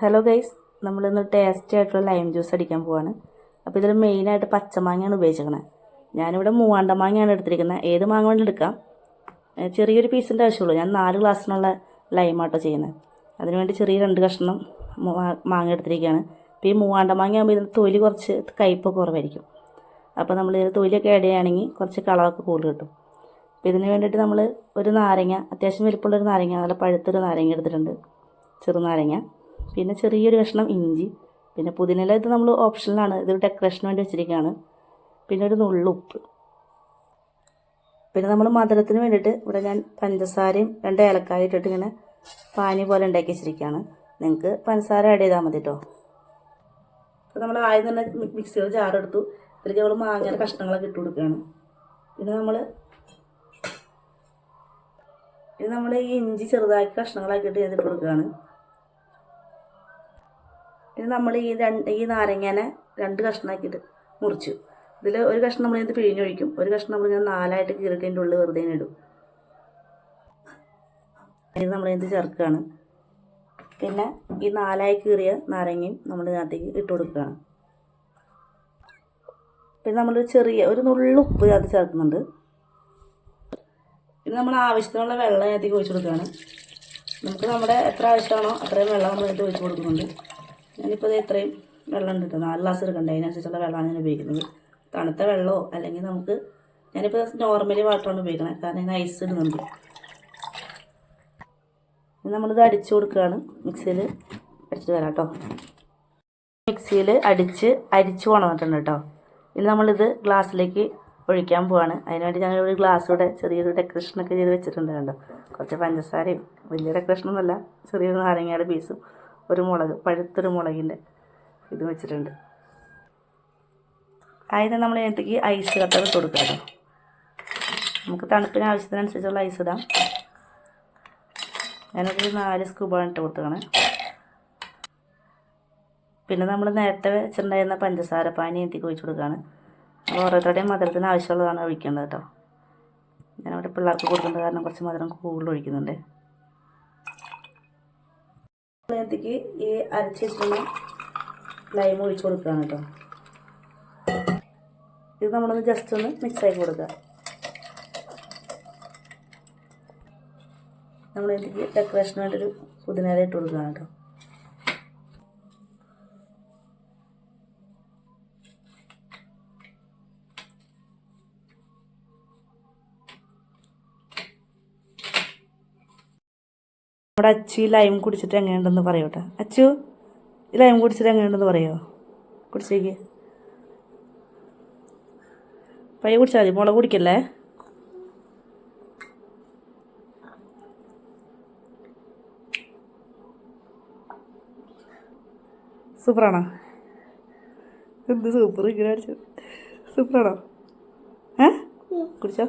Hello guys, നമ്മളിന്ന് tasty ആയിട്ടുള്ള lime juice അടിക്കാൻ പോവാണ്. അപ്പോൾ ഇതിൽ മെയിനായിട്ട് പച്ചമാങ്ങയാണ് ഉപയോഗിച്ചിരിക്കുന്നത്. ഞാനിവിടെ മൂവാണ്ടമാങ്ങയാണ് എടുത്തിരിക്കുന്നത്. ഏത് മാങ്ങ വേണ്ടി എടുക്കാം. ചെറിയൊരു പീസിൻ്റെ ആവശ്യമുള്ളൂ. ഞാൻ 4 ഗ്ലാസ്സിനുള്ള ലൈമാട്ടോ ചെയ്യുന്നത്. അതിനുവേണ്ടി ചെറിയ 2 കഷ്ണം മാങ്ങ എടുത്തിരിക്കുകയാണ്. അപ്പോൾ ഈ മൂവാണ്ടമാങ്ങ ആകുമ്പോൾ ഇതിന് തൊലി കുറച്ച് കയ്പ്പ് കുറവായിരിക്കും. അപ്പോൾ നമ്മൾ ഇതിൽ തൊലിയൊക്കെ ആഡ് ചെയ്യുകയാണെങ്കിൽ കുറച്ച് കളറൊക്കെ കൂടുതൽ കിട്ടും. അപ്പോൾ ഇതിന് വേണ്ടിയിട്ട് നമ്മൾ ഒരു നാരങ്ങ, അത്യാവശ്യം വലിപ്പമുള്ളൊരു നാരങ്ങ, നല്ല പഴുത്തൊരു നാരങ്ങ എടുത്തിട്ടുണ്ട്, ചെറുനാരങ്ങ. പിന്നെ ചെറിയൊരു കഷ്ണം ഇഞ്ചി, പിന്നെ പുതിനയില. ഇത് നമ്മൾ ഓപ്ഷനിലാണ്, ഇതൊരു ഡെക്കറേഷന് വേണ്ടി വെച്ചിരിക്കുകയാണ്. പിന്നെ ഒരു നുള്ളുപ്പ്. പിന്നെ നമ്മൾ മധുരത്തിന് വേണ്ടിയിട്ട് ഇവിടെ ഞാൻ പഞ്ചസാരയും 2 ഏലക്കായ ഇട്ടിട്ട് ഇങ്ങനെ പാനി പോലെ ഉണ്ടാക്കി വെച്ചിരിക്കുകയാണ്. നിങ്ങൾക്ക് പഞ്ചസാര ആഡ് ചെയ്താൽ മതി കേട്ടോ. അപ്പോൾ നമ്മൾ ആദ്യം തന്നെ മിക്സിയുടെ ജാറെടുത്തു. ഇതിലേക്ക് നമ്മൾ മാങ്ങയുടെ കഷ്ണങ്ങളൊക്കെ ഇട്ട് കൊടുക്കുകയാണ്. പിന്നെ നമ്മൾ ഈ ഇഞ്ചി ചെറുതാക്കി കഷ്ണങ്ങളാക്കിയിട്ട് ഇതിട്ട് കൊടുക്കുകയാണ്. ഇത് നമ്മൾ ഈ നാരങ്ങേനെ 2 കഷ്ണമാക്കിയിട്ട് മുറിച്ചു. ഇതിൽ ഒരു കഷ്ണം നമ്മൾ ഇതിന് പിഴിഞ്ഞൊഴിക്കും, ഒരു കഷ്ണം നമ്മൾ ഞാൻ 4ആയിട്ട് കീറിയിട്ട് അതിൻ്റെ ഉള്ളിൽ വെറുതെ ഇടും. ഇത് നമ്മളിത് ചേർക്കുകയാണ്. പിന്നെ ഈ 4ആയി കീറിയ നാരങ്ങയും നമ്മൾ ഇതിനകത്തേക്ക് ഇട്ട് കൊടുക്കുകയാണ്. പിന്നെ നമ്മളൊരു ചെറിയ ഒരു നുള്ളുപ്പ് അത് ചേർക്കുന്നുണ്ട്. ഇത് നമ്മൾ ആവശ്യത്തിനുള്ള വെള്ളം ഇതിനകത്തേക്ക് ഒഴിച്ചു കൊടുക്കുകയാണ്. നമുക്ക് നമ്മുടെ എത്ര ആവശ്യമാണോ അത്രയും വെള്ളം നമ്മൾ ഇതിൽ ഒഴിച്ചു കൊടുക്കുന്നുണ്ട്. ഞാനിപ്പോൾ ഇത് ഇത്രയും വെള്ളം ഉണ്ട് കേട്ടോ. 4 ഗ്ലാസ് എടുക്കണ്ടേ, അതിനനുസരിച്ചുള്ള വെള്ളമാണ് ഞാൻ ഉപയോഗിക്കുന്നത്. തണുത്ത വെള്ളമോ അല്ലെങ്കിൽ ഞാനിപ്പോൾ നോർമലി വാട്ടറാണ് ഉപയോഗിക്കുന്നത്, കാരണം ഞാൻ ഐസ് ഇടുന്നുണ്ട്. നമ്മളിത് അടിച്ചു കൊടുക്കുകയാണ്. മിക്സിയിൽ അടിച്ചിട്ട് വരാം കേട്ടോ. മിക്സിയിൽ അരിച്ചു കൊണ്ടുവന്നിട്ടുണ്ട് കേട്ടോ. ഇനി നമ്മളിത് ഗ്ലാസ്സിലേക്ക് ഒഴിക്കാൻ പോവാണ്. അതിനുവേണ്ടി ഞങ്ങളൊരു ഗ്ലാസ് കൂടെ ചെറിയൊരു ഡെക്കറേഷനൊക്കെ ചെയ്ത് വെച്ചിട്ടുണ്ട് കേട്ടോ. കുറച്ച് പഞ്ചസാരയും, വലിയ ഡെക്കറേഷനൊന്നുമല്ല, ചെറിയൊരു നാരങ്ങയുടെ പീസും, ഒരു മുളക്, പഴുത്തൊരു മുളകിൻ്റെ ഇത് വെച്ചിട്ടുണ്ട്. ആദ്യം നമ്മൾ ഇതിനകത്തേക്ക് ഐസ് കട്ട ഇട്ട് കൊടുക്കാം കേട്ടോ. നമുക്ക് തണുപ്പിന് ആവശ്യത്തിനനുസരിച്ചുള്ള ഐസ് ഇടാം. ഞാനൊരു 4 സ്കൂപ്പാണ് ഇട്ട് കൊടുത്തതാണ്. പിന്നെ നമ്മൾ നേരത്തെ വെച്ചിട്ടുണ്ടായിരുന്ന പഞ്ചസാര പാനി ഇതിലേക്ക് ഒഴിച്ച് കൊടുക്കുകയാണ്. അപ്പോൾ ഓരോരുത്തരുടെയും മധുരത്തിന് ആവശ്യമുള്ളതാണ് ഒഴിക്കേണ്ടത് കേട്ടോ. ഞാനവിടെ പിള്ളേർക്ക് കൊടുക്കേണ്ട കാരണം കുറച്ച് മധുരം കൂടുതൽ ഒഴിക്കുന്നുണ്ട്. ഇതിലേക്ക് ഈ അരച്ച് വെച്ചിട്ടുള്ള ലൈം ഒഴിച്ച് കൊടുക്കുകയാണ് കേട്ടോ. ഇത് നമ്മളൊന്ന് ജസ്റ്റ് ഒന്ന് മിക്സാക്കി കൊടുക്കുക. നമ്മളിതിലേക്ക് ഡെക്കറേഷന് വേണ്ടിയൊരു പുതിനയില ഇട്ട് കൊടുക്കുകയാണ് കേട്ടോ. നമ്മുടെ അച്ചു ഈ ലൈം കുടിച്ചിട്ട് എങ്ങനെയുണ്ടെന്ന് പറയൂട്ടെ. അച്ചു, ഈ ലൈം കുടിച്ചിട്ട് എങ്ങനെയുണ്ടെന്ന് പറയുമോ? കുടിച്ചേക്ക്. പയ്യെ കുടിച്ചാൽ മതി, മുളക് കുടിക്കല്ലേ. സൂപ്പറാണോ? എന്ത് സൂപ്പർ, ഇങ്ങനെ അടിച്ചത് സൂപ്പറാണോ? കുടിച്ചോ.